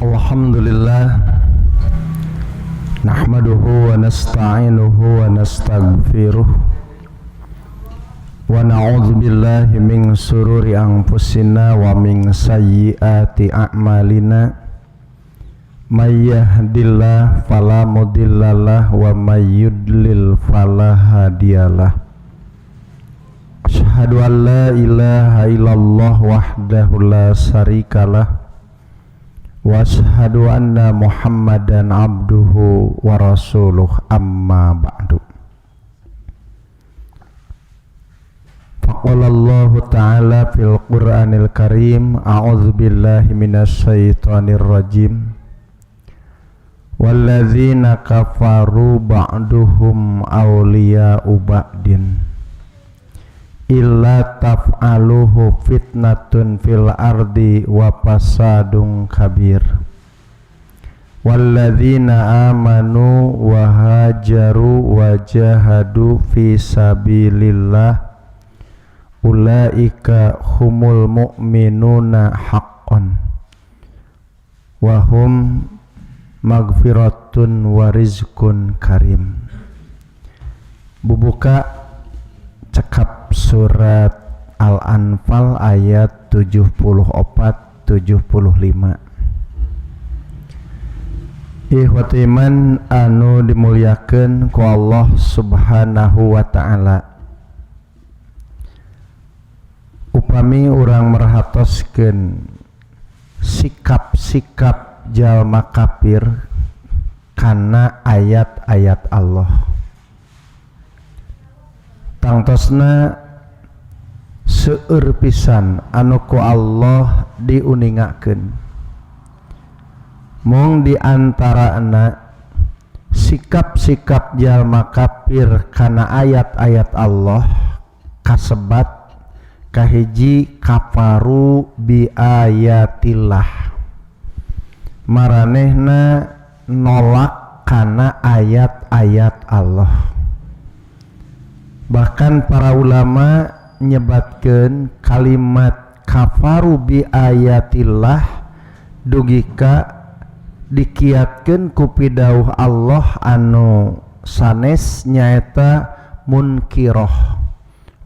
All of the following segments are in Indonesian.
Alhamdulillah nahmaduhu wa nasta'inuhu wa nastaghfiruh wa na'udzu billahi min sururi anfusina wa min sayyiati a'malina may yahdihillahu fala mudhillalah wa may yudlil fala hadiyalah. Asyhadu an la ilaha illallah wahdahu la syarikalah wa asyhadu anna Muhammadan abduhu wa rasuluh, amma ba'du. Faqala Allah ta'ala fil Qur'anil Karim, a'udzu billahi minasy syaithanir rajim. Walladzina kafaru ba'duhum awliya'u ba'din illa taf'aluhu fitnatun fil ardi wa fasadun kabir. Walladzina amanu wa hajaru wa jahadu fi sabilillah ulaika humul mu'minuna haqqan wa hum magfiratun wa rizqun karim. Bubuka cekap surat Al-Anfal ayat 74-75. Ikhwati iman anu dimuliakeun ku Allah Subhanahu wa ta'ala, upami urang merhatoskeun sikap-sikap jalma kafir kana ayat-ayat Allah, tangtosna seueur pisan anu ku Allah diuningakeun. Mung diantaraana sikap-sikap jalma kafir kana ayat-ayat Allah kasebat kahiji kafaru bi ayatillah, maranehna nolak kana ayat-ayat Allah. Bahkan para ulama nyebatkeun kalimat kafaru bi ayatillah dugika dikiatkeun ku pidauh Allah anu sanes nyaeta munkiroh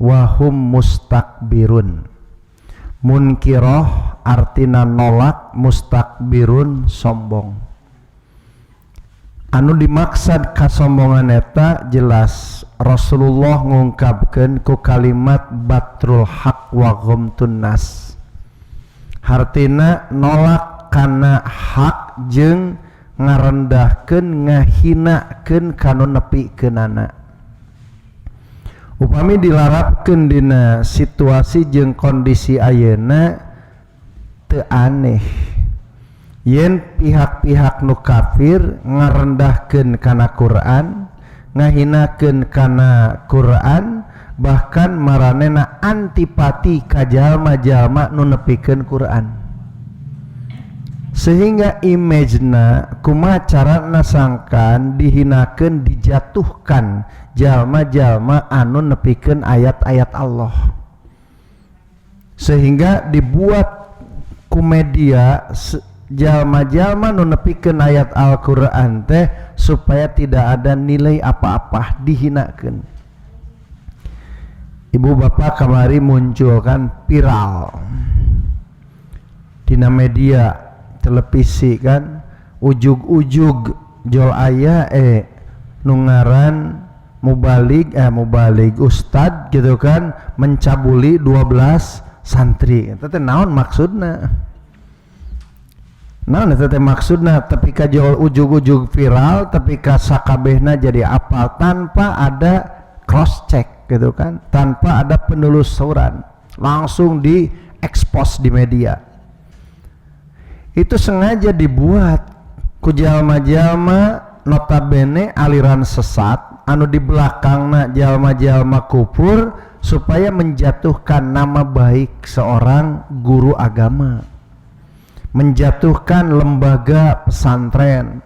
wa hum mustakbirun. Munkiroh artina nolak, mustakbirun sombong. Anu dimaksud kasombongan eta jelas Rasulullah ngungkapkeun ku kalimat batrul haq wa ghamtun nas, hartina nolak kana hak jeung ngarendahkeun ngahinakeun kanu nepikeunana. Upami dilarapkeun dina situasi jeung kondisi ayeuna teu aneh yen pihak-pihak nu kafir ngarendahkeun kana Quran, ngahinakeun kana Quran, bahkan maranena antipati ka jalma-jalma nu nepikeun Quran, sehingga imagena kumaha carana sangkan dihinakeun dijatuhkan jalma-jalma anu nepikeun ayat-ayat Allah, sehingga dibuat ku media jalma-jalma nu nepikeun ayat Al-Qur'an teh supaya tidak ada nilai apa-apa, dihinakeun. Ibu bapak kamari muncul kan viral dina media televisi kan, ujug-ujug jol aya nu ngaran mubalik ustad gitu kan mencabuli 12 santri. Eta teh naon maksudna? Naon eta teh maksudna? Tapi ka jol ujug-ujug viral, tapi ka sakabehna jadi apal tanpa ada cross check gitu kan, tanpa ada penelusuran, langsung di expose di media. Itu sengaja dibuat ku jalma-jalma notabene aliran sesat anu di belakangna jalma-jalma kufur supaya menjatuhkan nama baik seorang guru agama. menjatuhkan lembaga pesantren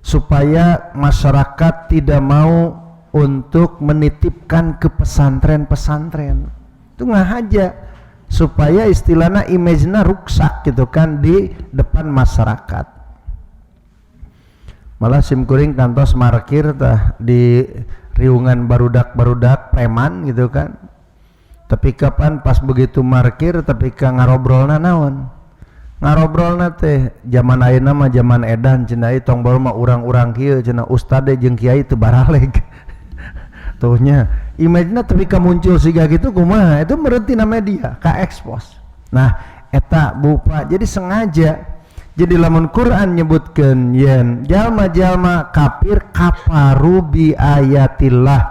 supaya masyarakat tidak mau untuk menitipkan ke pesantren-pesantren. Itu ngahaja supaya istilahnya image-nya ruksak gitu kan di depan masyarakat. Malah simkuring kantos markir tah di riungan barudak-barudak preman gitu kan. Tapi kapan pas begitu markir tapi ka ngarobrolna naon? Ngarobrolna teh zaman ayeuna mah zaman edan cenah ieu tong baru mah urang-urang kieu cenah ustad jeung kiai teu baraleg. Tuhnya image-na tapi ka muncul siga gitu kumaha itu meureuntina media ka expose. Nah eta bupa jadi sengaja. Jadi lamun Quran nyebutkeun yen jalma-jalma kafir kafaru bi ayatillah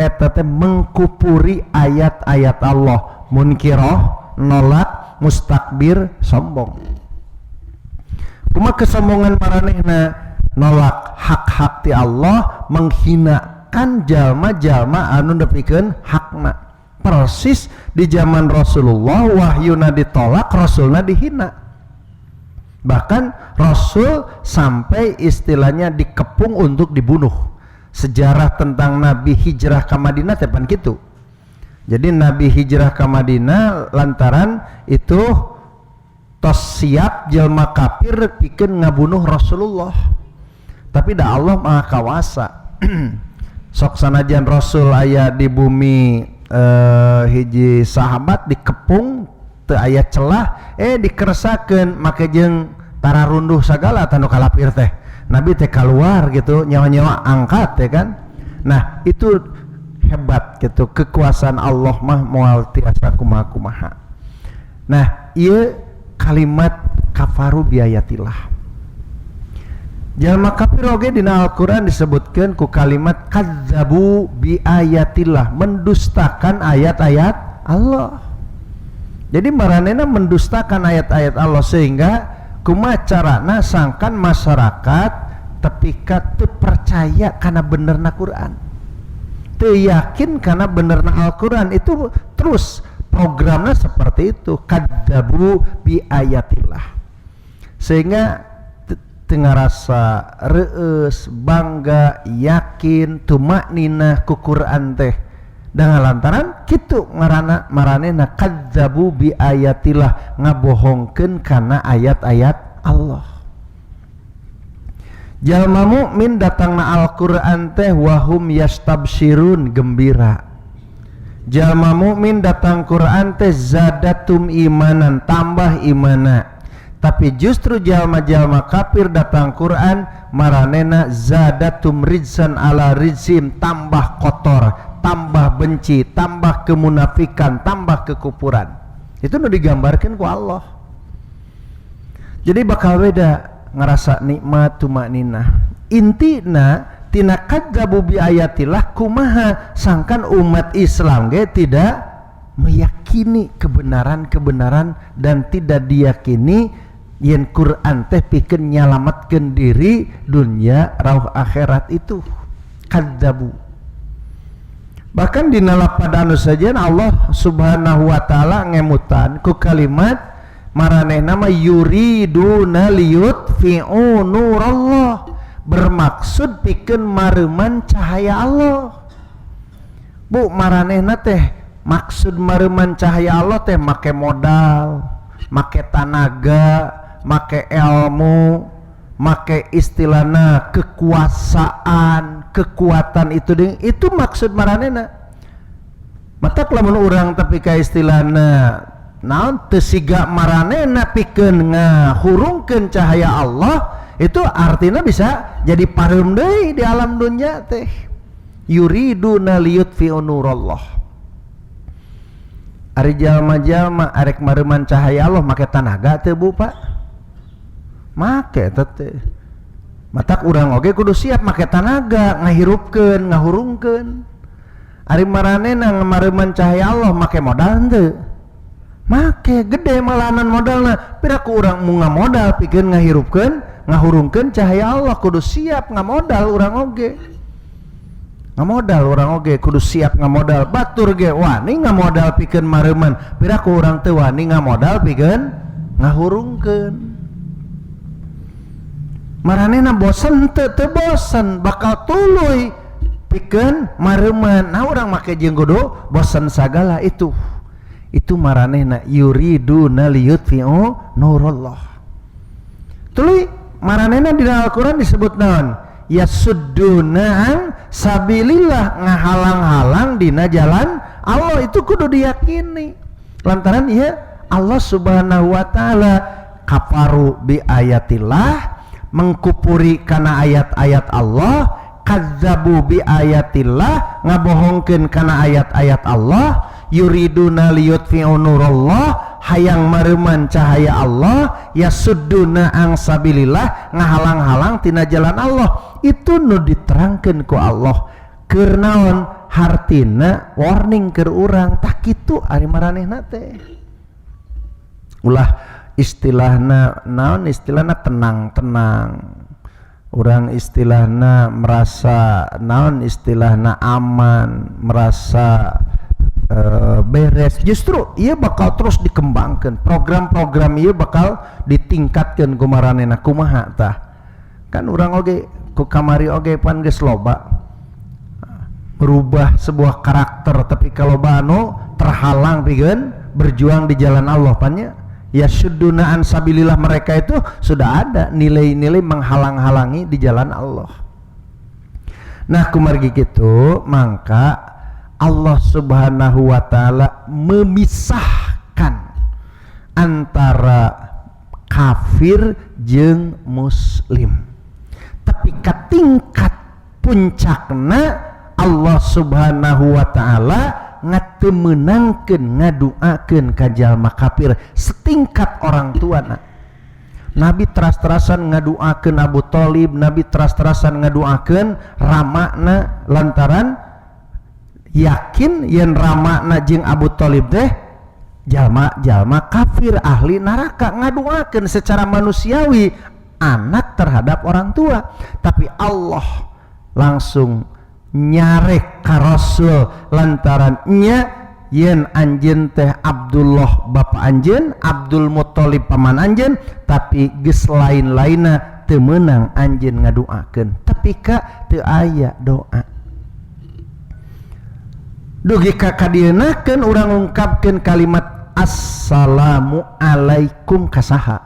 eta teh mengkupuri ayat-ayat Allah, munkirah nolak, mustakbir sombong. Kumaha kesombongan maranehna nolak hak-hak ti Allah, menghinakan jalma-jalma anu nepikeun hakna. Persis di zaman Rasulullah wahyuna ditolak, rasulna dihina. Bahkan Rasul sampai istilahnya dikepung untuk dibunuh. Sejarah tentang Nabi hijrah ke Madinah tepan gitu. Jadi Nabi hijrah ke Madinah lantaran itu tos siap jelma kafir pikeun ngabunuh Rasulullah. Tapi da Allah Maha Kawasa. Sok sanajan Rasul aya di bumi hiji sahabat dikepung teu aya celah dikeresakeun make jeung tara runduh sagala tanu kalapir teh Nabi teh keluar gitu nyawa-nyawa angkat ya kan. Nah itu hebat gitu kekuasaan Allah mah moal tiasa kumaha-kumaha. Nah ieu kalimat kafaru biayatillah. Jalma kafir oge dina Al-Qur'an disebutkeun ku kalimat kadzabu biayatillah, mendustakan ayat-ayat Allah. Jadi maranehna mendustakan ayat-ayat Allah sehingga kumaha carana sangkan masyarakat tepika teu percaya kana benerna Quran, teu yakin kana benerna Al-Quran. Itu terus programnya seperti itu, kadzabu bi ayatillah, sehingga teu ngarasa reueus, bangga, yakin, tumakninah ku Quran teh. Dan lantaran kitu ngaranna maranehna kadzabu bi ayatillah, ngabohongkeun kana ayat-ayat Allah. Jalma mukmin datangna Al-Qur'an teh wahum yastabsyirun, gembira. Jalma mukmin datang Quran teh zadatum imanan, tambah imana. Tapi justru jalma-jalma kafir datang Quran maranehna zadatum rijsan ala rijsim, tambah kotor, tambah benci, tambah kemunafikan, tambah kekufuran. Itu nu digambarkan ku Allah. Jadi bakal beda ngerasa nikmat tumakninah. Intina tina kadzabu bi ayatillah kumaha sangkan umat Islam ge tidak meyakini kebenaran-kebenaran dan tidak diyakini yen Quran teh pikeun nyalametkeun diri dunia rauh akhirat. Itu kadzabu. Bahkan di lapad anu sajeun Allah Subhanahu wa taala ngemutan ku kalimat maranehna mah yuriduna liyutfi'u nurallah, bermaksud pikeun mareuman cahaya Allah. Bu maranehna teh maksud mareuman cahaya Allah teh make modal, make tanaga, make ilmu, make istilahna kekuasaan, kekuatan itu maksud maranehna. Matak lamun urang tapi ka istilahna naon teu siga maranehna pikeun ngahurungkeun cahaya Allah, itu artinya bisa jadi pareum deui di alam dunya teh. Yuriduna liyutfi'u nurallah. Ari jalma-jalma arek mareuman cahaya Allah make tanaga teu Bu Pak? Make teh. Matak urang oge kudu siap make tanaga ngahirupkeun, ngahurungkeun. Ari maranehna ngamareuman cahaya Allah make modal henteu? Make gede malanan modalna. Piraku urang mu ngamodal pikeun ngahirupkeun, ngahurungkeun cahaya Allah, kudu siap ngamodal urang oge. Ngamodal urang oge kudu siap ngamodal. Batur ge wani ngamodal pikeun mareuman, piraku urang teu wani ngamodal pikeun ngahurungkeun. maranehna bosen teu bosen bakal tuluy pikeun mareuman. Nah urang make jeung kudu bosen sagala itu maranehna yuriduna liyutfi'u nurullah. Tuluy maranehna di Al-Qur'an disebut naon? Yasudduna sabilillah, ngahalang-halang dina jalan Allah. Itu kudu diyakini lantaran ieu Allah Subhanahu wa taala kafaru bi ayatillah, mengkupuri kana ayat-ayat Allah, kazzabu bi ayatillah, ngabohongkeun kana ayat-ayat Allah, yuriduna liyutfi'u nurallah, hayang mareuman cahaya Allah, yasudduna ang sabilillah, ngahalang-halang tina jalan Allah. Itu nu diterangkeun ku Allah keur naon hartina warning keur urang tak kitu ari maranehna teh. Ulah istilahna naon, istilahna tenang-tenang, urang istilahna merasa naon, istilahna aman, merasa beres. Justru ieu bakal terus dikembangkan, program-program ieu bakal ditingkatkan ku maranehna. Kumaha tah? Kan urang oge ku kamari oge pan geus loba merubah sebuah karakter, tapi kalau anu terhalang pikeun berjuang di jalan Allah pannya. Ya syudduna an sabilillah, mereka itu sudah ada nilai-nilai menghalang-halangi di jalan Allah. Nah kumargi kitu mangka Allah Subhanahu wa taala memisahkan antara kafir jeung muslim. Tapi ka tingkat puncakna Allah Subhanahu wa taala ngatemenangkeun ngaduakeun ka jalma kafir setingkat orang tuana. Nabi teras-terasan ngaduakeun Abu Thalib, Nabi teras-terasan ngaduakeun ramana lantaran yakin yen ramana jeung Abu Thalib teh jalma-jalma kafir ahli neraka, ngaduakeun secara manusiawi anak terhadap orang tua. Tapi Allah langsung nyarek ka Rasul lantaran nya yen anjeun teh Abdullah bapa anjeun, Abdul Muthalib paman anjeun, tapi geus lain-lainna teu meunang anjeun ngaduakeun. Tapi ka teu aya doa. Dugi ka kadienakeun urang ungkapkeun kalimat assalamu alaikum kasaha?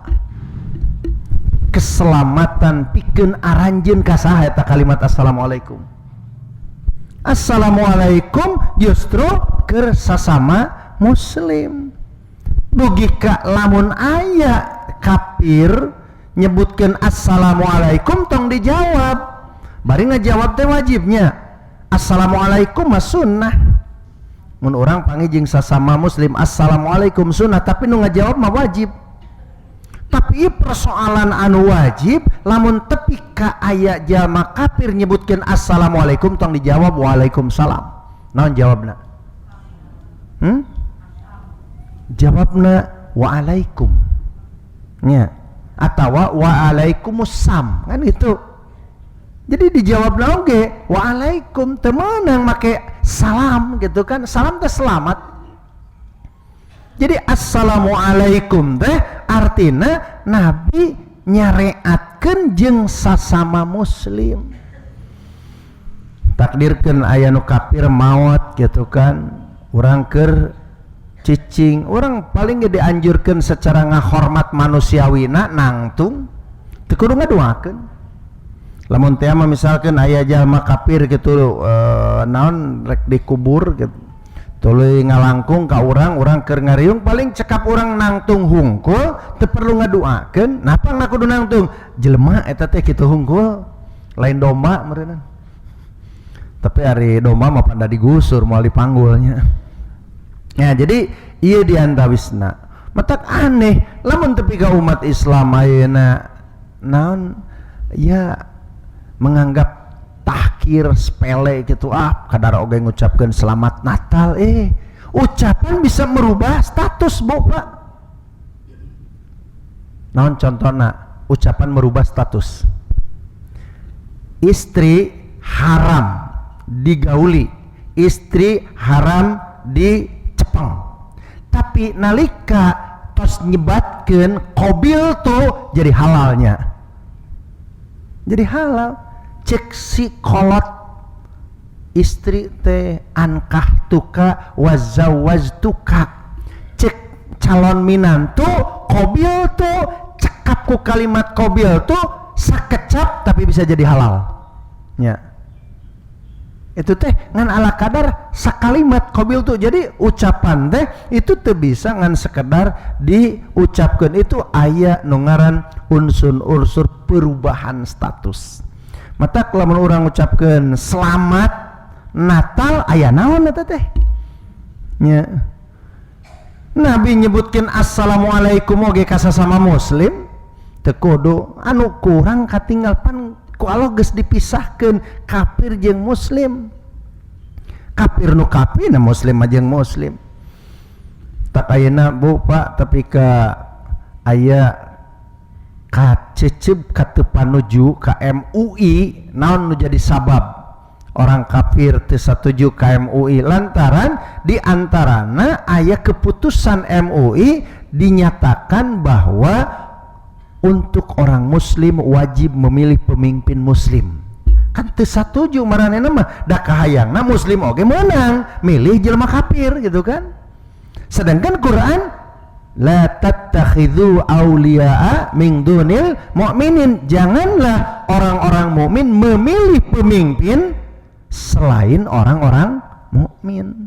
Keselamatan pikeun aranjeun kasaha eta kalimat assalamualaikum? Assalamualaikum justru keur sasama muslim. Dugi ka lamun aya kafir nyebutkeun assalamualaikum tong dijawab. Bari ngajawab teh wajibnya. Assalamualaikum mah sunnah. Mun urang panggih jeung sasama muslim assalamualaikum sunnah, tapi nu ngajawab mah wajib. Tapi persoalan anu wajib lamun tepi ka aya jalma kafir nyebutkeun assalamualaikum tong dijawab waalaikumsalam. Naon jawabna? Jawabna waalaikum nya atawa waalaikumussalam kan gitu. Jadi dijawabna oge waalaikum, teu meunang make salam gitu kan. Salam teh selamat. Jadi assalamualaikum teh artina Nabi nyareatkeun jeung sasama muslim. Takdirkeun aya nu kafir maot gitu kan, urang keur cicing, urang paling ge dianjurkeun secara ngahormat manusiawina nangtung teu kudu ngaduakeun. Lamun teh mah misalkeun aya jalma kafir gitu naon rek dikubur gitu, tuluy ngalangkung ka urang keur ngariung, paling cekap urang nangtung hungkul teu perlu ngaduakeun. Napa na kudu nangtung? Jelema eta teh kitu hungkul lain domba meureunna. Tapi ari domba mah panda digusur moal dipanggulnya. Ya jadi ieu diantawisna. Matak aneh lamun tepi ka umat Islam ayeuna naon ya menganggap tahkir sepele gitu, kadar oge ngucapkeun selamat Natal, ucapan bisa merubah status Bapak. Naon contona ucapan merubah status? Istri haram digauli, istri haram dicepeng, tapi nalika tos nyebatkeun qabil tuh jadi halalnya. jadi halal. Cek si kolot istri teh ankah tuka wazawajtuka, cek calon minantu kobil tuh cekap ku kalimat kobil tuh sakecap tapi bisa jadi halal ya. Itu teh ngan ala kadar sakalimat kobil tuh, jadi ucapan teh itu teu bisa ngan sekedar diucapkan, itu aya nu ngaran unsur perubahan status. Mata lamun urang ucapkeun selamat Natal aya naon eta teh nya. Nabi nyebutkeun assalamualaikum oge ka sesama muslim teu kudu, anu kurang katinggal pan ku Allah geus dipisahkeun kafir jeung muslim. Kafir nu kafir na muslim jeung muslim. Tak ayeuna Bu Pak tapi ka aya ka cecep ka teu panuju ka MUI, naon nu jadi sabab orang kafir teu satuju ka MUI? Lantaran di antarana aya keputusan MUI dinyatakan bahwa untuk orang muslim wajib memilih pemimpin muslim. Kan teu satuju maranehna mah da kahayangna muslim oge meunang milih jelema kafir gitu kan. Sedangkan Quran la tattakhidhu awliya'a min dunil mu'minin, janganlah orang-orang mukmin memilih pemimpin selain orang-orang mukmin.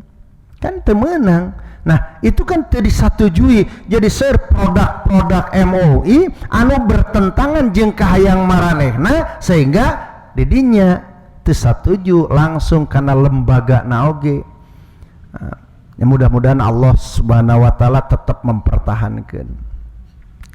Kan teu meunang. Nah itu kan teu disetujui, jadi seur produk-produk MUI anu bertentangan jeung kahayang maranehna sehingga didinya teu satuju langsung kana lembaga naoge. Ya mudah-mudahan Allah Subhanahu wa taala tetap mempertahankeun.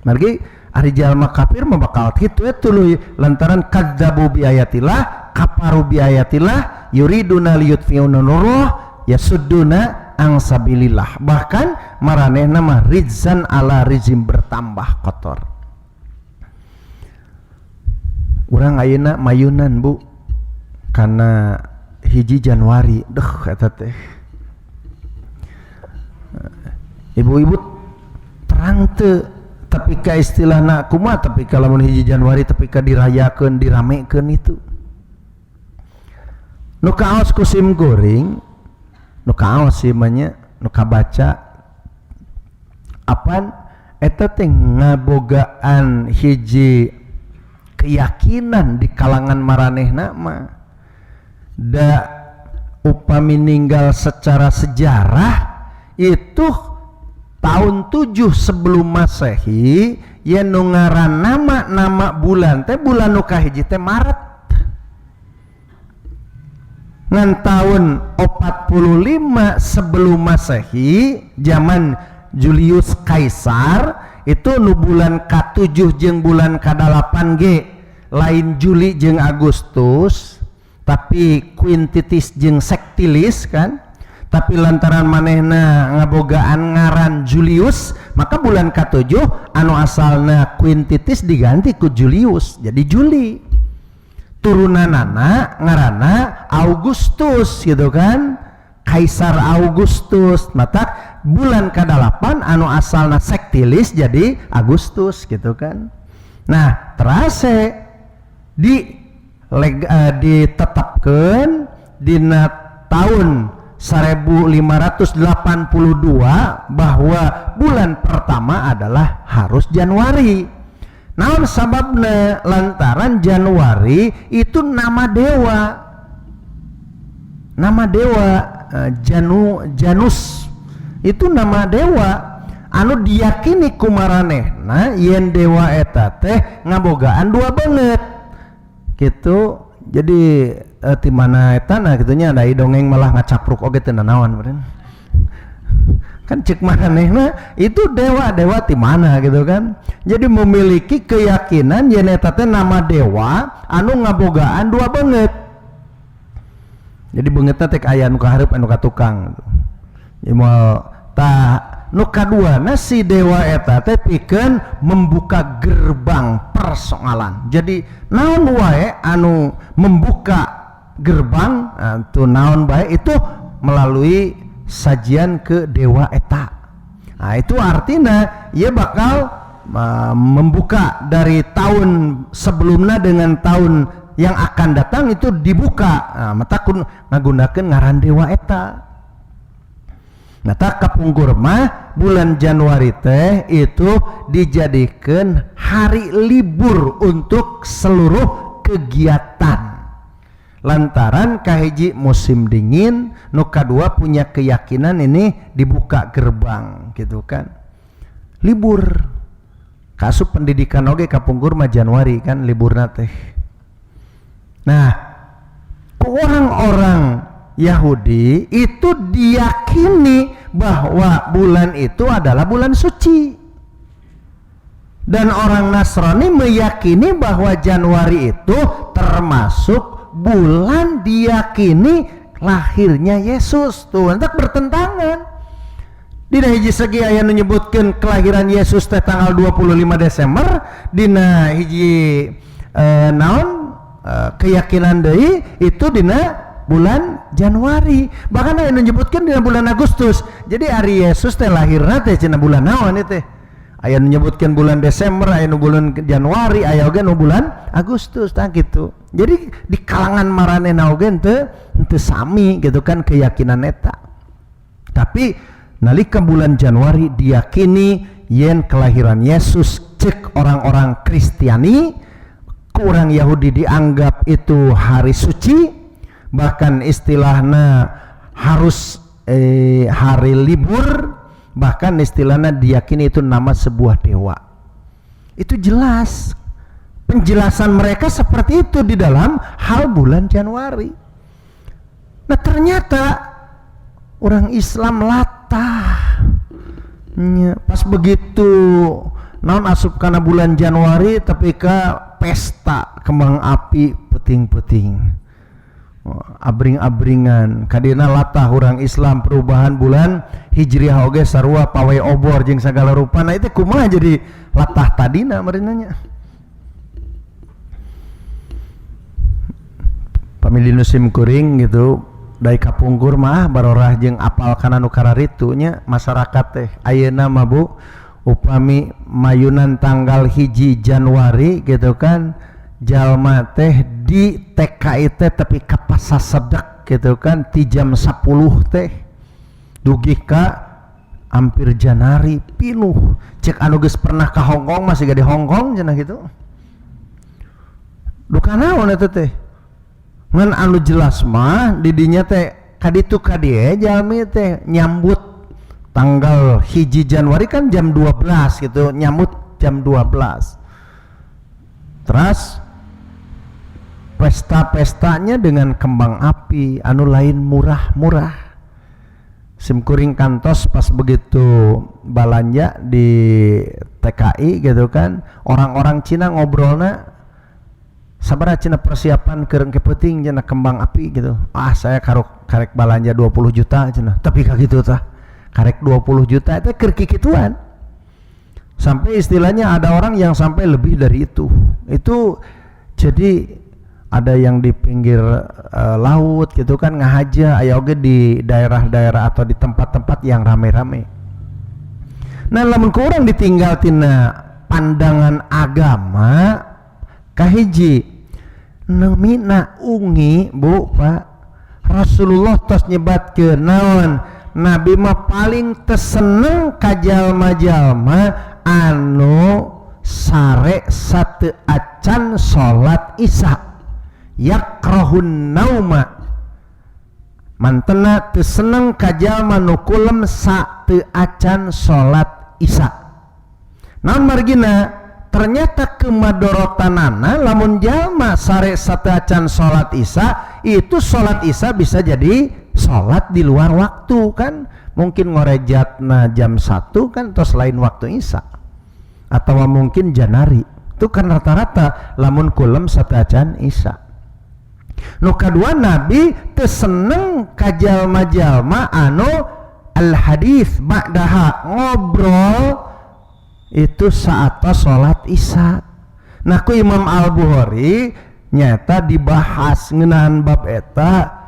Margi ari jalma kafir mah bakal kitu ya tuluy lantaran kadzabu bi ayatillah, kafaru bi ayatillah, yuriduna liyutfi'u nurallah, yasudduna ang sabilillah. Bahkan maranehna mah rizan ala rizim, bertambah kotor. Urang ayeuna mayunan Bu karena 1 Januari eta teh ibu-ibu terang teu tapi ka istilahna kumaha, tapi ka lamun 1 Januari tapi ka dirayakeun diramekeun itu nu kaos ku sim goreng, nu kaos sih manya nu kabaca apan eta teh ngabogaan hiji keyakinan di kalangan maranehna mah da upami ninggal secara sejarah itu tahun 7 sebelum Masehi ya nu ngaran nama bulan teh bulan nu kahiji teh Maret. Ngan tahun 45 sebelum Masehi zaman Julius Kaisar itu nu bulan ka-7 jeung bulan ka-8 ge lain Juli jeung Agustus tapi Quintilis jeung Sextilis kan. Tapi lantaran manehna ngabogaan ngaran Julius maka bulan ka-7 anu asalna Quintilis diganti ku Julius jadi Juli. Turunanana ngaranna Augustus gitu kan, Kaisar Augustus. Mata bulan ka-8 anu asalna Sextilis jadi Agustus gitu kan. Nah terase ditetapkeun dina tahun 1582 bahwa bulan pertama adalah harus Januari. Naon sababna? Lantaran Januari itu nama dewa, Janus itu nama dewa anu diyakini ku maranehna yen dewa eta teh ngabogaan dua banget gitu. Jadi ti mana eta nah kitunya ada dongeng malah ngacapruk oge teu naon beureun. Kan cek manehna itu dewa-dewa ti mana gitu kan. Jadi memiliki keyakinan yen eta teh nama dewa anu ngabogaan dua banget. Jadi beungeutna teh aya anu kahareup anu ka tukang gitu. Jadi moal tah nu kaduana si dewa eta teh pikeun membuka gerbang persoalan. Jadi naon wae anu membuka gerbang tuh naon bae itu melalui sajian ke dewa eta. Nah itu artinya ia bakal membuka dari tahun sebelumnya dengan tahun yang akan datang itu dibuka. Mata kun ngagunakeun ngaran dewa eta. Nata kapungkur mah bulan Januari teh itu dijadikan hari libur untuk seluruh kegiatan. Lantaran kahiji musim dingin, nu kadua punya keyakinan ini dibuka gerbang gitu kan. Libur. Kasup pendidikan oge kapungkur mah Januari kan liburna teh. Nah, orang-orang Yahudi itu diyakini bahwa bulan itu adalah bulan suci, dan orang Nasrani meyakini bahwa Januari itu termasuk bulan diyakini lahirnya Yesus. Tuh entak bertentangan. Dina hiji segi aya nu nyebutkeun kelahiran Yesus teh tanggal 25 Desember, dina hiji keyakinan deui itu dina bulan Januari, bahkan aya nu nyebutkeun dina bulan Agustus. Jadi hari Yesus teh lahirna teh cenah bulan naon teh? Aya nu nyebutkeun bulan Desember, aya nu bulan Januari, aya oge nu bulan Agustus tah gitu. Jadi di kalangan maranehna oge teu sami gitu kan keyakinan eta. Tapi nalika bulan Januari diyakini yen kelahiran Yesus cek orang-orang Kristiani, kurang Yahudi dianggap itu hari suci, bahkan istilahnya harus hari libur, bahkan istilahnya diyakini itu nama sebuah dewa. Itu jelas penjelasan mereka seperti itu di dalam hal bulan Januari. Nah ternyata orang Islam latah pas begitu naon asup kana bulan Januari tapi ka pesta kembang api peting-peting, abring-abringan kadina latah orang Islam perubahan bulan Hijriah oge sarua pawai obor jeung sagala rupana. Itu kumaha jadi latah tadina marinanya. Pamili nusim kuring gitu dari kapungkur mah barorah jeung apal kana nu kararitunya masyarakat teh ayeuna mah Bu, upami mayunan tanggal hiji Januari gitu kan, jalma teh di TKI teh tapi kapasasedek gitu kan ti jam 10 teh dugi ka hampir Janari pinuh. Cek anu geus pernah ka Hongkong masih gak di Hongkong cenah gitu. Duka naon eta teh? Ngan anu jelas mah didinya teh kaditu kadie jalmi teh nyambut tanggal hiji Januari kan jam 12 gitu, nyambut jam 12. Terus pesta-pestanya dengan kembang api anu lain murah-murah. Simkuring kantos pas begitu balanja di TKI gitu kan, orang-orang Cina ngobrolna sabaraha cenah persiapan keur kepeting cenah kembang api gitu. Saya karek balanja 20 juta cenah. Tapi ka kitu tah. Karek 20 juta itu keur kikituan. Sampai istilahnya ada orang yang sampai lebih dari itu. Itu jadi ada yang di pinggir laut gitu kan ngahaja, aya oge di daerah-daerah atau di tempat-tempat yang rame-rame. Nah lamun kurang ditinggal tina pandangan agama kahiji nemina ungi Bu Pak, Rasulullah tos nyebatkeun naon, Nabi mah paling teseneng ka jalma-jalma anu sare sateu acan salat Isya, yakrahun nauma, mantena teu seneng ka jalma nu kulem sateu acan salat Isya. Naon margina? Ternyata kemadorotanana lamun jalma sare sateu acan salat Isya, itu salat Isya bisa jadi salat di luar waktu kan, mungkin ngorejatna jam 1 kan tos lain waktu Isya, atau mungkin Janari itu kan rata-rata lamun kulem sateu acan Isya. Nu kadua Nabi teu seneng ka jalma-jalma anu al hadis ba'daha, ngobrol itu saat sholat Isya. Nah ku Imam Al-Bukhari nyata dibahas ngeunaan bab eta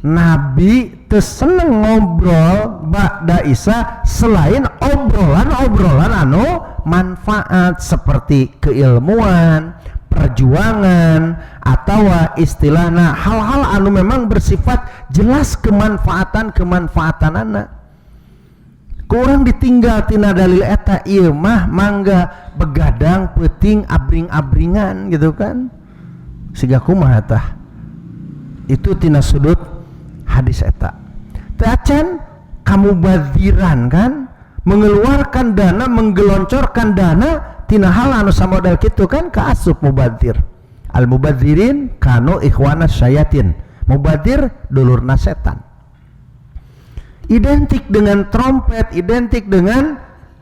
Nabi teu seneng ngobrol ba'da Isa selain obrolan-obrolan anu manfaat seperti keilmuan, perjuangan, atau istilahna hal-hal anu memang bersifat jelas kemanfaatan anak. Kurang ditinggal tina dalil eta ieu mah mangga begadang peuting abring-abringan gitu kan. Siga kumaha tah? Itu tina sudut hadis eta. Teu acan kamubadziran kan, mengeluarkan dana, menggeloncorkan dana tina hal anu samodel kitu kan kaasup mubadzir. Al mubadzirin kanu ikhwanas syayatin. Mubadzir dulurna setan. Identik dengan trompet, identik dengan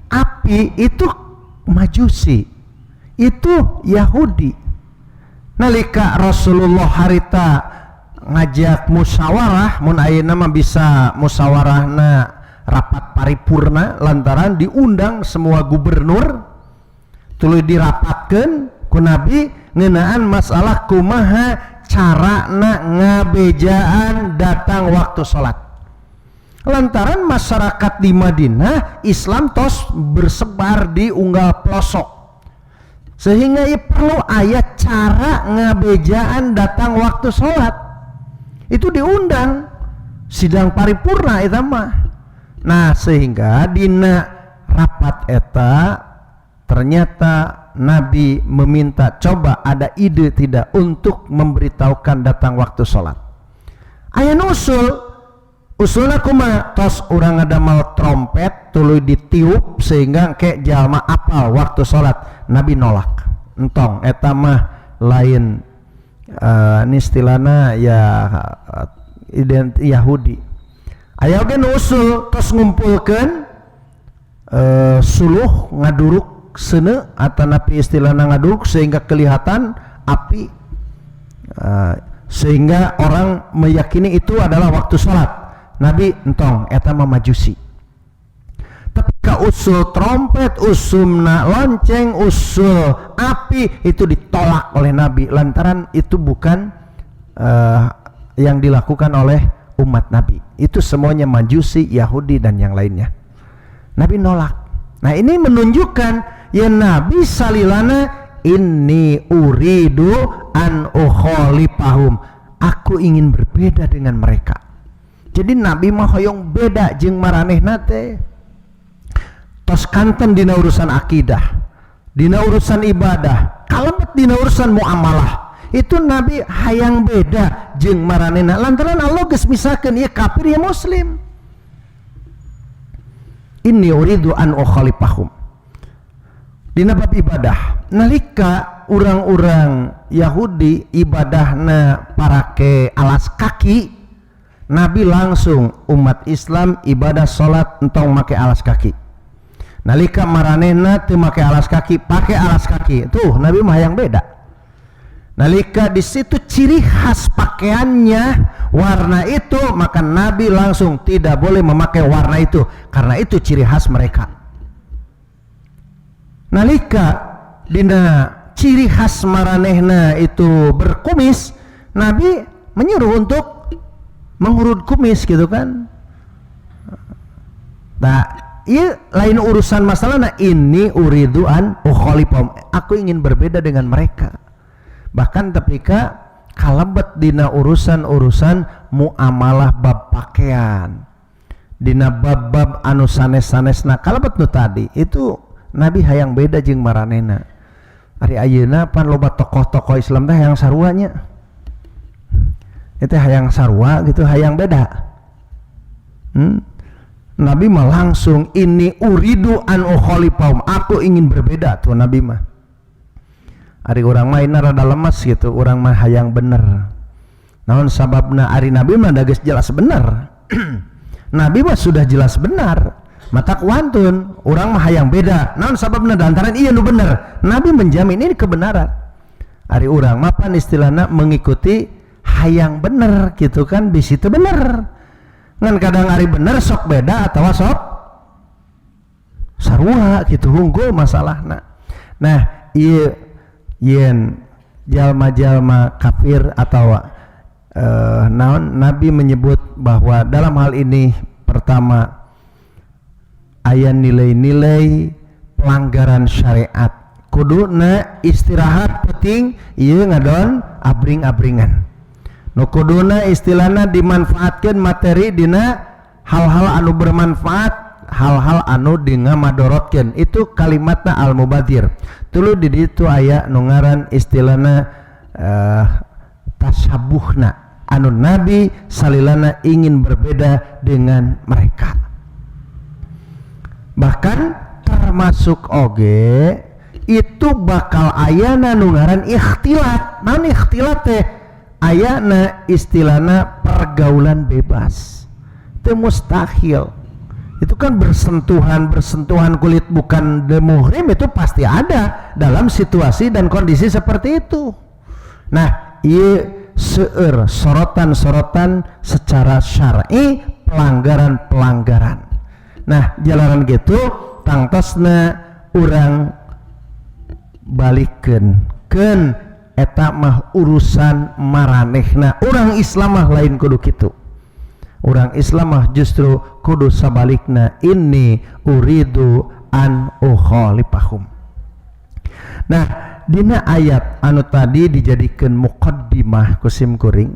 api, itu Majusi, itu Yahudi. Nalika Rasulullah harita ngajak musyawarah, mun ayeuna mah bisa musyawarahna rapat paripurna lantaran diundang semua gubernur tuluy dirapatkeun ku Nabi ngeunaan masalah kumaha carana ngabejaan datang waktu salat. Lantaran masyarakat di Madinah Islam tos bersebar di unggal pelosok, sehingga perlu ayat cara ngabejaan datang waktu sholat. Itu diundang sidang paripurna eta mah. Nah sehingga dina rapat eta ternyata Nabi meminta coba ada ide tidak untuk memberitahukan datang waktu sholat. Aya usulna kumaha tos urang ngadamal trompet tuluy ditiup sehingga ke jalma apal waktu salat. Nabi nolak. Entong eta mah lain ini istilahna ya Yahudi. Aya oge nu usul tos ngumpulkeun suluh ngaduruk seuneu atanapi istilahna ngaduruk sehingga kelihatan api sehingga orang meyakini itu adalah waktu salat. Nabi entong eta mah Majusi. Tapi ka usul trompet, usulna lonceng, usul api itu ditolak oleh Nabi lantaran itu bukan yang dilakukan oleh umat Nabi. Itu semuanya Majusi, Yahudi dan yang lainnya. Nabi nolak. Nah ini menunjukkan ya Nabi salilana inni uridu an ukhalifahum. Aku ingin berbeda dengan mereka. Jadi Nabi mah hoyong beda jeung maranehna teh. Tos kanten dina urusan akidah, dina urusan ibadah, kalebet dina urusan muamalah. Itu Nabi hayang beda jeung maranehna lantaran Allah geus misakeun ieu kafir ieu muslim. Inni uridu an ukhalifahum. Dina bab ibadah, nalika urang-urang Yahudi ibadahna parake alas kaki, Nabi langsung umat Islam ibadah sholat entong make alas kaki. Nalika maranehna teu make alas kaki, pakai alas kaki. Tuh Nabi mah yang beda. Nalika di situ ciri khas pakaiannya warna itu, maka Nabi langsung tidak boleh memakai warna itu karena itu ciri khas mereka. Nalika dina ciri khas maranehna itu berkumis, Nabi menyuruh untuk mengurut kumis gitu kan. Nah, ini lain urusan masalahnya. Ini uridu an ukhalifahum. Aku ingin berbeda dengan mereka. Bahkan tepika kalebet dina urusan-urusan muamalah bab pakaian, dina bab-bab anu sanes-sanesna kalebet nu tadi itu Nabi hayang beda jeung maranehna. Ari ayeuna pan loba tokoh-tokoh Islam teh hayang saruanya. Itu hayang sarua gitu, hayang beda. Nabi mah langsung ini uridu an ukhalifahum. Aku ingin berbeda tuh Nabi mah. Ari urang mah rada lemas gitu, urang mah hayang bener. Naon sababna ari Nabi mah da geus jelas bener. Nabi mah sudah jelas benar. Mata kuantun, urang mah hayang beda. Naon sababna dantaran ieu nu bener. Nabi menjamin ini kebenaran. Ari urang mah pan istilahna mengikuti hayang bener gitu kan, bisi teu bener. Ngan kadang ari bener sok beda atau sok sarua gitu hungkul masalahna. Nah, ieu yen jalma-jalma kafir atau Nabi menyebut bahwa dalam hal ini pertama aya nilai-nilai pelanggaran syariat, kuduna istirahat penting ieu ngadon abring-abringan. Nu kuduna istilahna dimanfaatkeun materi dina hal-hal anu bermanfaat, hal-hal anu dinga madorotkeun. Itu kalimatna al-mubadir. Tuluy di ditu aya nu ngaran istilahna tasabuhna, anu Nabi salilana ingin berbeda dengan mereka. Bahkan termasuk oge itu bakal ayana nu ngaran ikhtilat. Naon ikhtilat teh? Ayana istilahna pergaulan bebas. Itu mustahil. Itu kan bersentuhan kulit bukan muhrim, itu pasti ada dalam situasi dan kondisi seperti itu. Nah, ieu seueur sorotan-sorotan secara syar'i, pelanggaran-pelanggaran. Nah, jalanan gitu tangtosna urang balikeun keun eta mah urusan maranehna. Urang Islam mah lain kudu kitu. Urang Islam mah justru kudu sabalikna, inni uridu an ukhalifahum. Nah, dina ayat anu tadi dijadikeun muqaddimah ku sim kuring,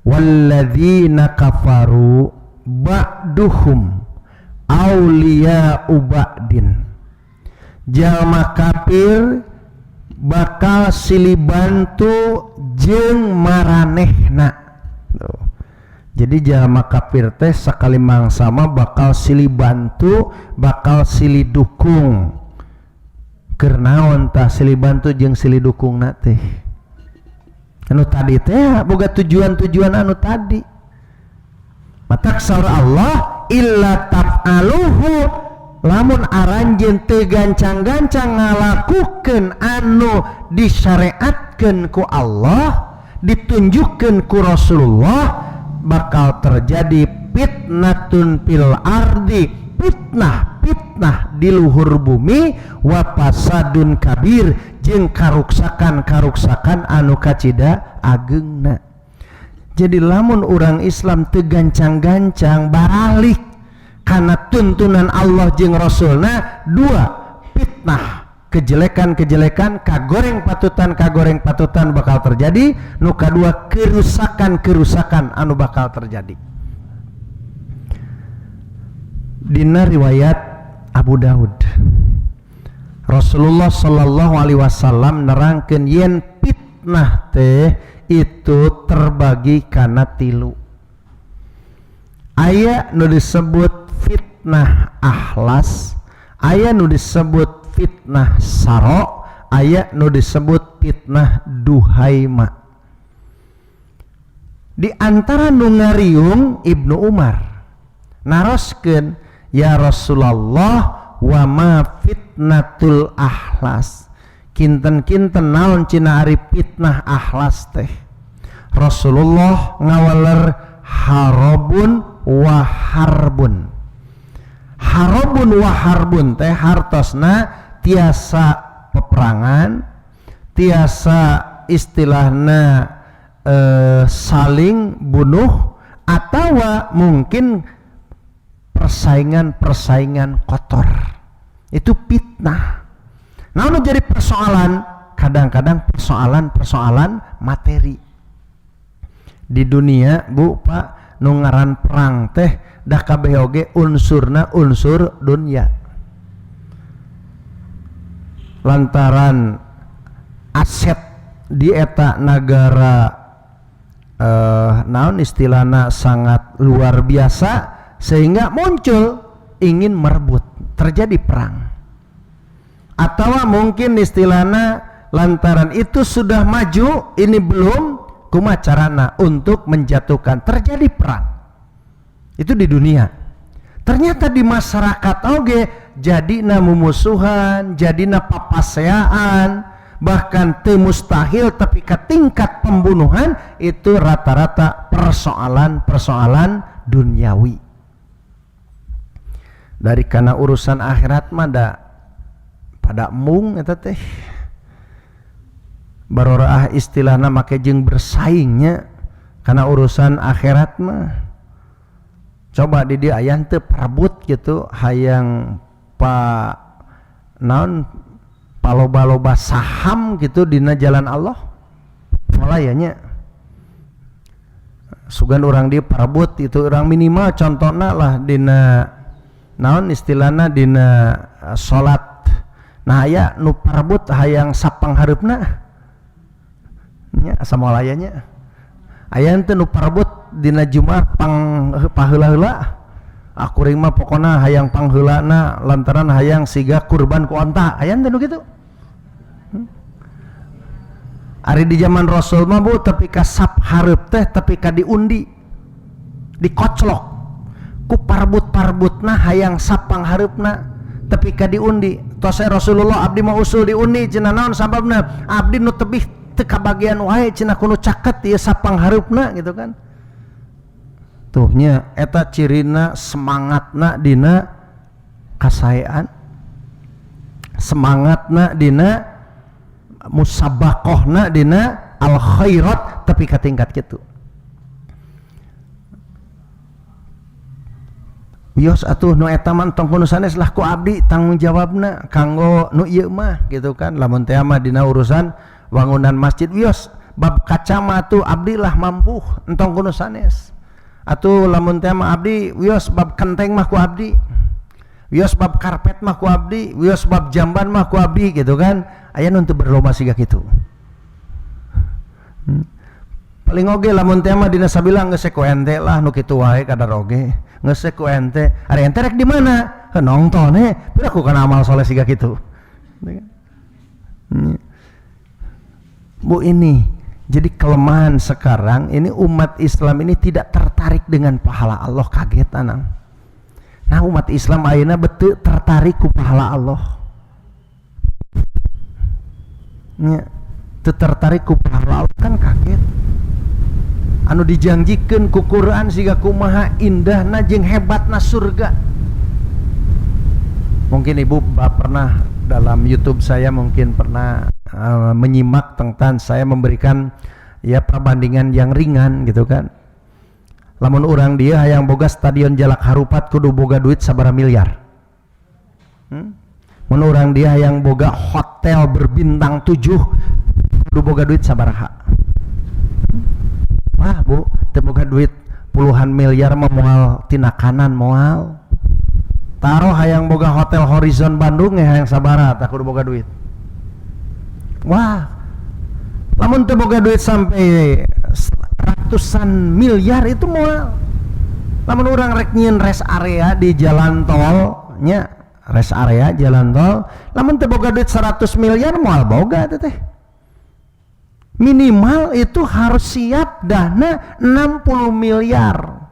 walladzina kafaru ba'duhum auliya'u ba'din. Jalma kafir bakal silih bantu jeung maranehna. Jadi jalma kafir teh sakali mangsama bakal silih bantu, bakal silih dukung. Keur naon tah silih bantu jeung silih dukungna teh? Anu tadi teh boga tujuan-tujuan anu tadi. Matak saur Allah illa taf'aluhu, lamun aranjeun teu gancang-gancang ngalakukeun anu disyariatkeun ku Allah, ditunjukkeun ku Rasulullah, bakal terjadi fitnatun fil ardi, fitnah di luhur bumi, wa fasadun kabir, jeung karuksakan anu kacida ageungna. Jadi lamun urang Islam teu gancang-gancang balik karena tuntunan Allah jeung Rasulna, dua fitnah, kejelekan-kejelekan, kagoreng patutan bakal terjadi. Nu kadua kerusakan anu bakal terjadi. Dina riwayat Abu Daud, Rasulullah sallallahu alaihi wasallam nerangkeun yen fitnah teh itu terbagi kana tilu. Aya nu disebut fitnah ahlas, aya nu disebut fitnah saro, aya nu disebut fitnah duhaima. Di antara nu ngariung Ibnu Umar naroskeun, ya Rasulullah, wa ma fitnatul ahlas, kinten-kinten naon cina ari fitnah ahlas teh? Rasulullah ngawaler harobun wa harbun. Harobun wa harbun teh hartosna tiasa peperangan, tiasa istilahna saling bunuh, atau mungkin persaingan kotor. Itu fitnah. Nah, jadi persoalan, kadang-kadang persoalan materi di dunia, Bu, Pak, nu ngaran perang teh dah kabeh oge unsurna unsur dunia. Lantaran aset di eta negara naon istilahna sangat luar biasa, sehingga muncul ingin merebut, terjadi perang. Atau mungkin istilahna lantaran itu sudah maju, ini belum, kumaha carana untuk menjatuhkan, terjadi perang. Itu di dunia. Ternyata di masyarakat oge jadina mumusuhan, jadina papaseaan, bahkan teu mustahil tapi ke tingkat pembunuhan. Itu rata-rata persoalan duniawi. Dari kana urusan akhirat mah pada mung eta teh baroraah istilahna make jeung bersaingnya, karena urusan akhirat mah coba di dia aya teu perebut gitu hayang naon paloba-loba saham gitu dina jalan Allah malayanya sugan orang dia perebut itu orang minimal contohna lah dina naon istilahna dina salat nah aya nu perebut hayang sapang hareupna nya samolayanya aya teu nu perebut dina Jumat paheula-heula aku ring mah pokona hayang pangheulana lantaran hayang siga kurban ku onta aya teh nu kitu ari di zaman Rasul mah bu tapi ka sap hareup teh tapi ka diundi dikoclok ku parbut-parbutna hayang sap panghareupna tapi ka diundi tos Rasulullah abdi mah usul diundi cenah naon sababna abdi nu tebih teu kabagian wae cenah kudu caket ieu sap panghareupna gitu kan tuh nya eta cirina semangatna dina kasaean semangatna dina musabaqahna dina al khairat tapi ka tingkat kitu wios atuh nu eta mah tong kudu sanes lah ku abdi tanggung jawabna kanggo nu ieu mah gitu kan lamun teh mah dina urusan bangunan masjid wios bab kaca mah tuh abdi lah mampu entong kudu sanes atuh lamun teh mah abdi wios bab kenteng mah ku abdi wios bab karpet mah ku abdi wios bab jamban mah ku abdi gitu kan aya nu teu berlomba siga kitu paling oge lamun teh mah dina sabila geus ku ente lah nu kitu wae kadar oge geus ku ente ari ente rek di mana nongton pira ku kana amal saleh siga kitu bu ini jadi kelemahan sekarang ini umat Islam ini tidak tertarik dengan pahala Allah kaget anang nah umat Islam ayeuna betul tertarik ku pahala Allah nya teu tertarik ku pahala Allah kan kaget anu dijanjikeun ku Quran siga kumaha indahna jeung hebatna surga mungkin ibu pernah dalam YouTube saya mungkin pernah menyimak tentang saya memberikan ya perbandingan yang ringan gitu kan lamun orang dia hayang boga stadion jalak harupat kudu boga duit sabaraha miliar mun orang dia hayang boga hotel berbintang 7 kudu boga duit sabaraha wah bu teu boga duit puluhan miliar mah moal tina kanan moal taruh hayang boga hotel Horizon Bandung hayang sabaraha tak kudu boga duit wah lamun teu boga duit sampai ratusan miliar itu moal lamun urang rek nyieun rest area di jalan tol nya rest area jalan tol lamun teu boga duit 100 miliar moal boga teh minimal itu harus siap dana 60 miliar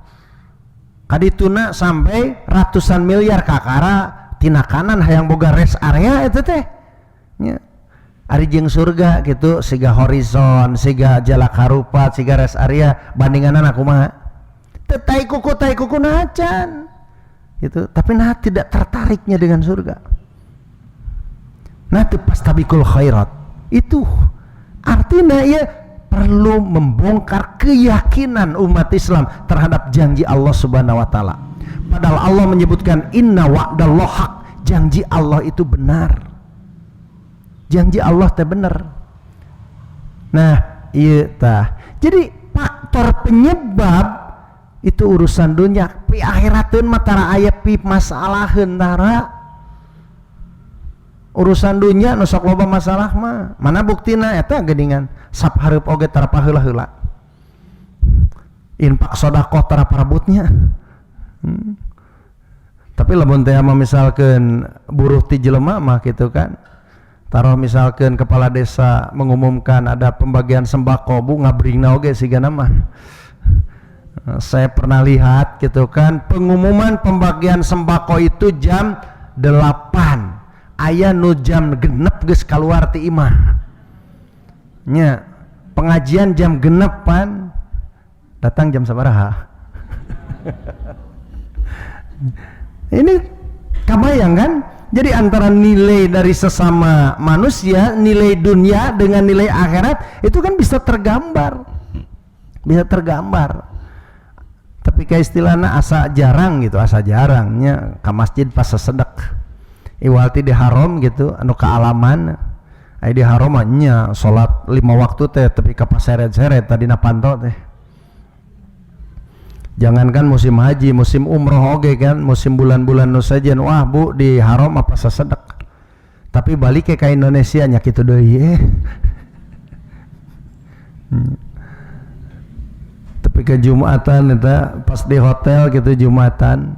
kadituna sampai ratusan miliar kakara tina kanan hayang boga rest area itu teh nya ari jeung surga gitu siga Horizon siga jalak harupat siga rest area bandinganna kumaha teu tai kuku nacan gitu tapi nah tidak tertariknya dengan surga nah teu pastabikul khairat itu artinya ya perlu membongkar keyakinan umat Islam terhadap janji Allah Subhanahu wa taala padahal Allah menyebutkan inna wa'dallah haq janji Allah itu benar janji Allah teh bener nah iya tah jadi faktor penyebab itu urusan dunia pi akhirateun mah tara aya pi masalaheun tara urusan dunia nu sok loba masalah mah mana buktina eta geuningan sap hareup oge tara paheula-heula infak sedekah tara parabutnya tapi lamun teh mah misalkeun buruh ti jelema mah kitu kan taruh misalkan kepala desa mengumumkan ada pembagian sembako bu ngabringna oge sigana mah saya pernah lihat gitu kan pengumuman pembagian sembako itu jam 8 aya nu jam genep geus kaluar ti imah nya pengajian jam genepan datang jam sabaraha ini kabayang kan jadi antara nilai dari sesama manusia, nilai dunia dengan nilai akhirat itu kan bisa tergambar. bisa tergambar. Tapi kayak istilahnya asa jarang gitu, asa jarangnya ke masjid pas sesedek iwalti di haram gitu anu kealaman ai di haram nya salat 5 waktu teh tapi ka paseret-seret tadi na panto teh. Jangankan musim haji, musim umroh oge kan, musim bulan-bulan nu sajen wah Bu di haram apa sesedek. Tapi balik ke Indonesia nya kitu deui tapi ke Jumatan eta pas di hotel gitu Jumatan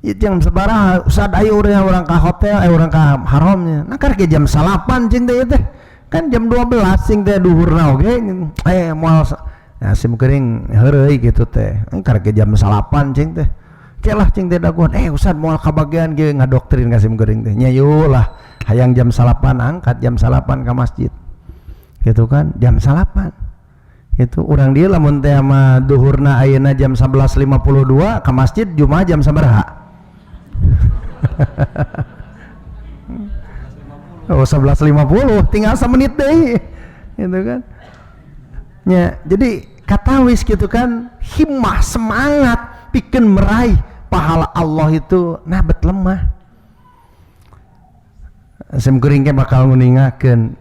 itu jam sabaraha usah aya urang ka hotel urang ka haramnya nah karek jam 8 cing teh teh kan jam 12 cing teh duhurna oge moal sim keuring heureuy gitu teh karek jam 8 cing teh kelah cing teh daguan usad moal kabagean ge ngadoktrin ka sim keuring teh nya yeuh lah hayang jam 8 angkat jam 8 ka masjid gitu kan jam 8 itu orang dia lamun teh mah duhurna ayeuna jam 11.52 ke masjid Jumaah jam sabaraha oh 11.50 tinggal 1 menit deh gitu kan ya jadi katawis gitu kan himmah semangat pikeun meraih pahala Allah itu bet lemah sim kuring ge bakal nguningakeun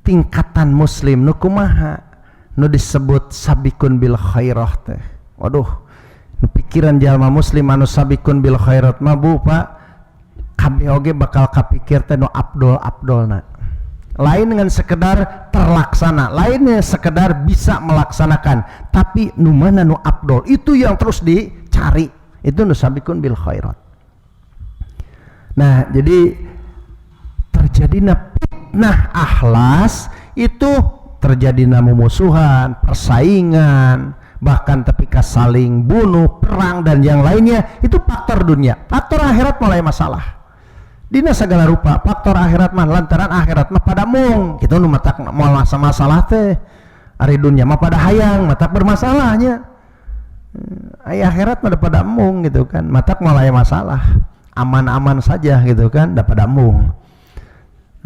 tingkatan muslim nu kumaha nu disebut sabikun bil khairah teh. Waduh, nu pikiran jalma muslim anu sabikun bil khairat mah Bu Pak kabeh oge bakal kapikir teh nu abdol-abdolna. Lain dengan sekedar terlaksana, lainnya sekedar bisa melaksanakan, tapi nu mana nu abdol itu yang terus dicari. Itu nu sabikun bil khairat. Nah, jadi terjadinya fitnah akhlas itu terjadi musuhan, persaingan, bahkan ketika saling bunuh, perang dan yang lainnya itu faktor dunia. Faktor akhirat mulai masalah. Dina segala rupa faktor akhirat mah lantaran akhirat mah pada mung. Kita nu matak moal masalah teh. Ari dunia mah pada hayang, matak bermasalahnya. Ai akhirat mah pada mung gitu kan. Matak mulai masalah. Aman-aman saja gitu kan, da pada mung.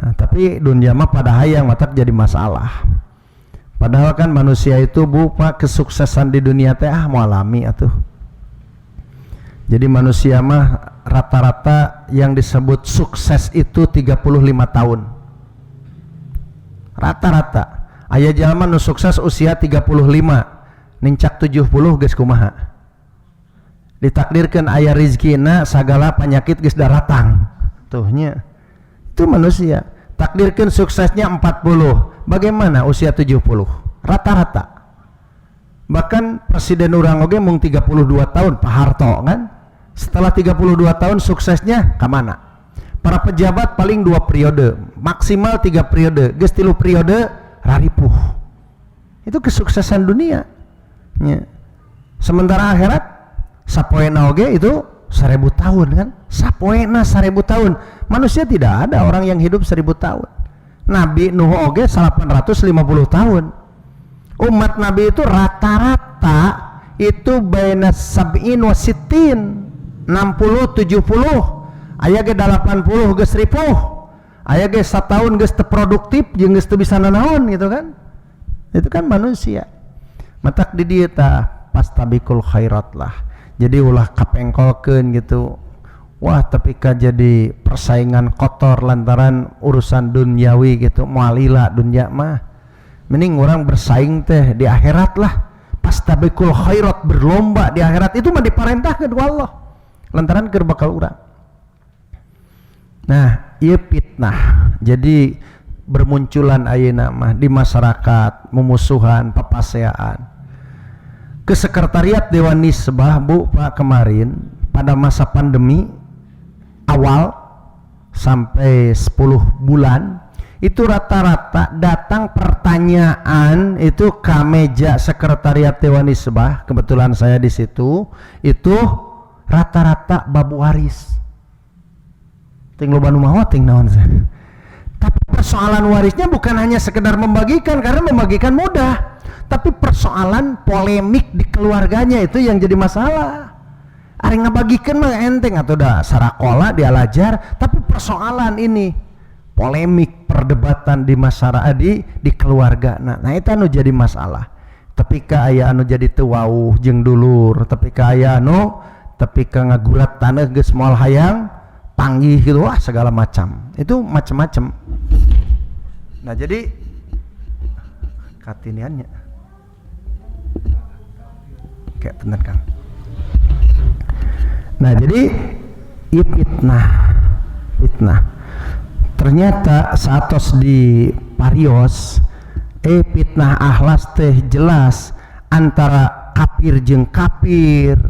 Nah, tapi dunia mah pada hayang matak jadi masalah. Padahal kan manusia itu Bu Pak kesuksesan di dunia teh mau alami atuh. Jadi manusia mah rata-rata yang disebut sukses itu 35 tahun. Rata-rata. Aya jalma nu sukses usia 35, nincak 70 geus kumaha. Ditakdirkeun aya rezekina sagala penyakit geus daratang. Tuh nya. Itu manusia. Takdirkan suksesnya 40, bagaimana usia 70 rata-rata. Bahkan presiden orang oge mung 32 tahun Pak Harto kan, setelah 32 tahun suksesnya kemana? Para pejabat paling 2 periode maksimal 3 periode geus 3 periode raripuh. Itu kesuksesan dunia ya. Sementara akhirat sapoena oge itu 1000 tahun kan, sapoena 1000 tahun. Manusia tidak ada orang yang hidup 1000 tahun. Nabi Nuh oge 850 tahun. Umat Nabi itu rata-rata itu baina sab'in wa sittin 60 70. Aya ge 80 geus ripuh. Aya ge sataun geus teu produktif jeung geus teu bisa nanaon gitu kan. Itu kan manusia. Matak di dieu tah pastabikul khairat lah. Jadi ulah kapengkolkeun gitu. Wah tapi jadi persaingan kotor lantaran urusan duniawi gitu, mualila dunia mah. Mending orang bersaing teh di akhirat lah. Pastabikul khairat, berlomba di akhirat itu mah diparentahkeun ku Allah. Lantaran keur bakal urang. Nah, ieu fitnah. Jadi bermunculan ayeuna mah di masyarakat memusuhan, papaseaan. Ke sekretariat Dewan Nisbah Bu Pak kemarin pada masa pandemi awal sampai 10 bulan itu rata-rata datang pertanyaan itu ke meja sekretariat Dewan Nisbah, kebetulan saya di situ, itu rata-rata babu waris. Ting loba nu mawa ting naon sih. Tapi persoalan warisnya bukan hanya sekedar membagikan, karena membagikan mudah. Tapi persoalan polemik di keluarganya itu yang jadi masalah. Ari ngabagikan mah enteng atau dah sarakola dia lajar, tapi persoalan ini polemik perdebatan di masyarakat di keluarga. Nah itu anu jadi masalah. tapi ka aya anu jadi teu wauh jeung dulur, tapi ka aya anu tapi ka ngagurat taneuh geus moal hayang panggih gitu, wah segala macam. Itu macam-macam. Nah, jadi katiniannya kayak bener Kang. Nah, jadi ieu fitnah. Ternyata saatos di parios fitnah akhlas teh jelas antara kafir jeung kafir,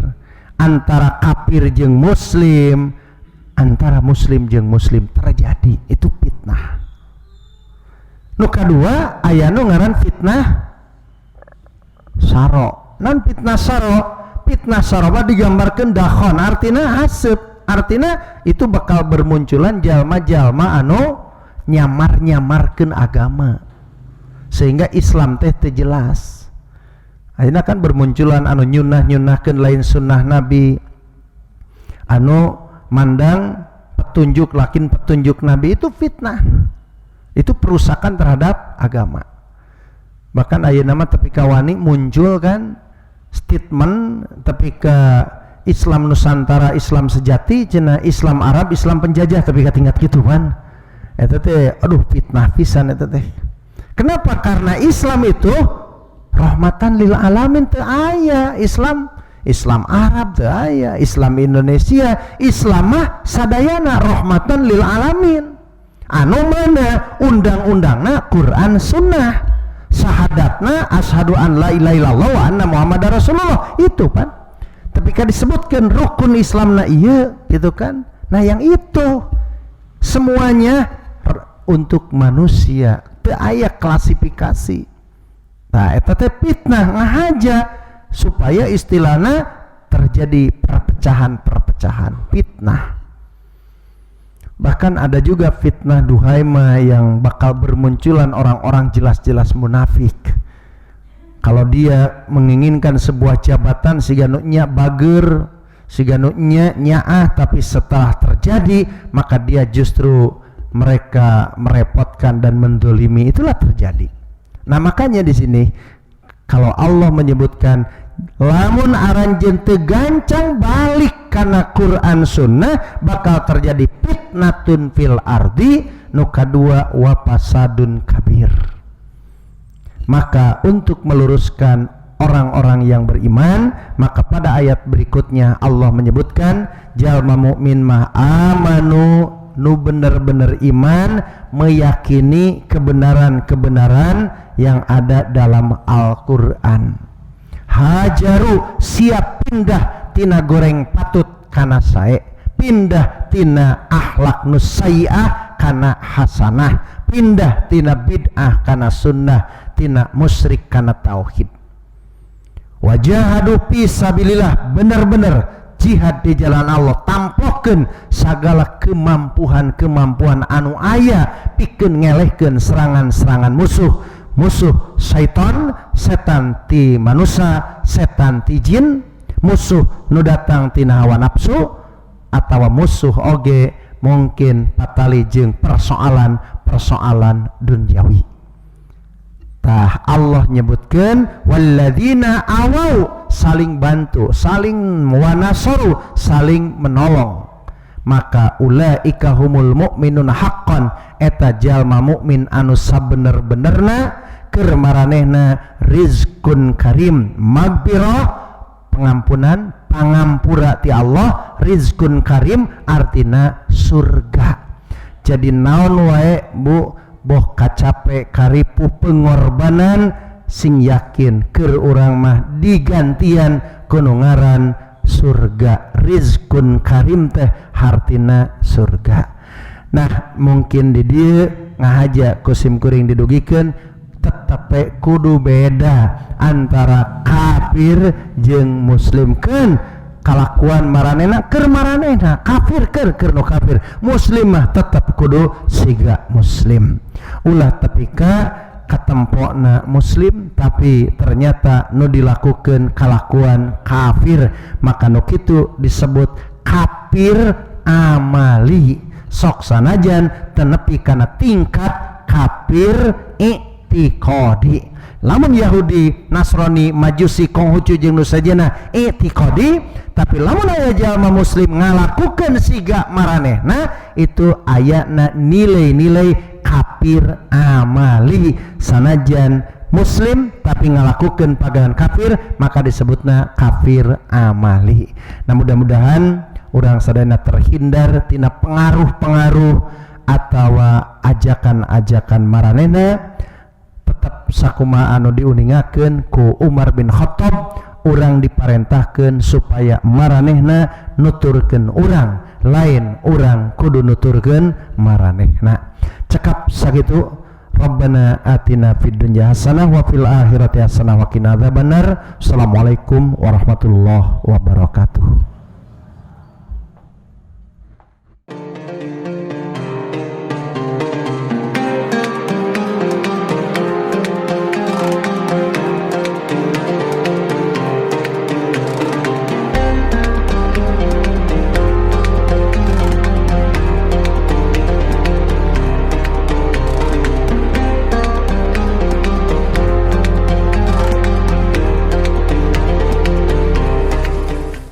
antara kafir jeung muslim, antara muslim jeung muslim terjadi, itu fitnah. Nu kadua aya nu ngaran fitnah saro. Naon fitnah saro? Fitnah saro digambarkeun dakhon, artina haseup. Artinya itu bakal bermunculan jalma-jalma anu nyamar-nyamarkeun agama sehingga Islam teh teu jelas. Ayeuna kan bermunculan anu nyunah-nyunahkeun lain sunnah Nabi, anu mandang petunjuk lakin petunjuk Nabi, itu fitnah. Itu perusakan terhadap agama. Bahkan ayeuna mah tepi ka wani muncul kan statement tepi ka Islam Nusantara, Islam sejati, cenah Islam Arab, Islam penjajah, tapi katingkat gitu kan. Eta teh aduh fitnah pisan eta teh. Kenapa? Karena Islam itu rahmatan lil alamin, teu aya Islam Arab teu aya, Islam Indonesia, Islam mah sadayana rahmatan lil alamin. Anu mana undang-undangna Quran Sunnah, syahadatna asyhadu an la ilaha illallah wa anna muhammadar rasulullah, itu kan. Tapi kan disebutkan rukun Islamna iya gitu kan. Nah, yang itu semuanya untuk manusia, teu aya klasifikasi. Nah, eta teh fitnah ngahaja supaya istilahna terjadi perpecahan-perpecahan, fitnah. Bahkan ada juga fitnah duhaima yang bakal bermunculan orang-orang jelas-jelas munafik. Kalau dia menginginkan sebuah jabatan siga nu nya bager, siga nu nya nyaah, tapi setelah terjadi maka dia justru mereka merepotkan dan mendolimi, itulah terjadi. Nah, makanya di sini kalau Allah menyebutkan lamun aranjeun teu gancang balik kana Quran Sunnah bakal terjadi fitnatun fil ardi, nu kadua wa fasadun kabir. Maka untuk meluruskan orang-orang yang beriman, maka pada ayat berikutnya Allah menyebutkan jalma mukmin mah amanu, nu bener-bener iman, meyakini kebenaran-kebenaran yang ada dalam Al-Quran. Hajaru, siap pindah tina goreng patut kana sae, pindah tina akhlak nu sayyi'ah kana hasanah, pindah tina bid'ah kana sunnah, tina musyrik kana tauhid. Wajahadu fi sabilillah, bener-bener jihad di jalan Allah, tampokeun sagala kemampuan anu aya pikeun ngelehkeun serangan-serangan musuh syaitan, setan ti manusia, setan ti jin, musuh nu datang tina hawa nafsu, atawa musuh oge mungkin patali jeung persoalan duniawi. Tah Allah nyebutkeun walladzina awau, saling bantu, saling wanasoru, saling menolong. Maka ulaika humul mu'minun haqqan, eta jalma mukmin anu sabener-benerna keur maranehna rizqun karim, magfirah pengampunan, pangampura ti Allah, rizqun karim artina surga. Jadi naon wae bu boh kacape karipu pengorbanan sing yakin keur urang mah digantian kudu ngaran surga. Rizqun karim teh hartina surga. Nah, mungkin di dieu ngahaja kusim kuring didugikeun tetapi kudu beda antara kafir jeung muslim. Keun kalakuan maranehna keur maranehna, kafir keur nu kafir, muslim mah tetep kudu siga muslim. Ulah tepika katempona muslim tapi ternyata nu dilakukeun kalakuan kafir, maka nu kitu disebut kafir amali. Sok sanajan teu nepi kana tingkat kafir i'tiqadi. lamun Yahudi, Nasrani, Majusi, Konghucu jeung nu sajana i'tiqadi, tapi lamun aya jalma muslim ngalakukeun siga maranehna itu ayana nilai-nilai kafir amali. Sanajan muslim tapi ngalakukeun pagahan kafir maka disebutna kafir amali. Nah mudah-mudahan urang sadayana terhindar tina pengaruh-pengaruh atawa ajakan-ajakan maranehna. Tetap sakumaha anu diuningakeun ku Umar bin Khattab, urang diparentahkeun supaya maranehna nuturkeun urang, lain urang kudu nuturkeun maranehna. Cekap sakitu. Rabbana atina fid dunya hasanah wa fil akhirati hasanah wa qina adzabannar. Assalamualaikum warahmatullahi wabarakatuh.